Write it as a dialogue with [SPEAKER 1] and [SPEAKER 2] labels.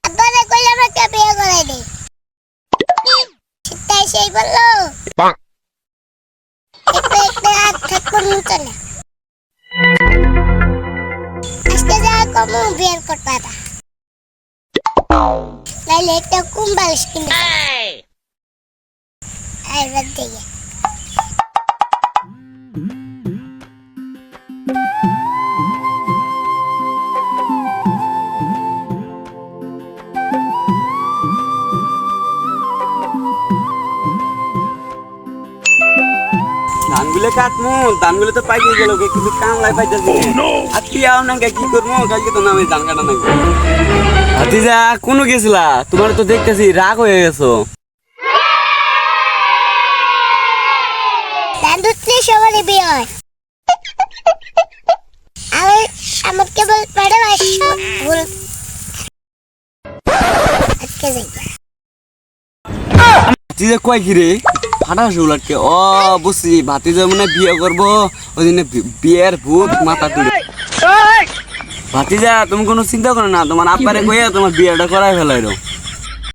[SPEAKER 1] আব্বারে কইলাম একটা বিয়ে করাই দে। তাই সেই বললো একটু একটু হাত থাকুন চলে। আজকে যা কমু বিয়ের করপাতা। নাইলে একটা কুম্বাল কিনে আইবার দিয়ে।
[SPEAKER 2] ধানগুলো কাটমু, ধানগুলো তো পাইকে গেল, কিন্তু কামলাই পাইতেছি আর কি আও না কি করবো, কালকে তো নামে ধান কাটা নাকি। ভাতিজা কোনো গেছিলা? তোমার তো দেখতেছি রাগ হয়ে গেছো।
[SPEAKER 1] ধান ধুতলে সবারই বিয়ে হয়। আমার কেবল পেটে ভুল আজকে যাই।
[SPEAKER 2] ভাতিজা কয় কি রে ফাটা শুলাটকে? ও বুঝছি, ভাতিজা মানে বিয়ে করবো, ওই দিনে বিয়ের ভূত মাথা তুলে। ভাতিজা তুমি কোনো চিন্তা করো না, তোমার আব্বারে কইয়া তোমার বিয়েটা করাই ফেলাইলো।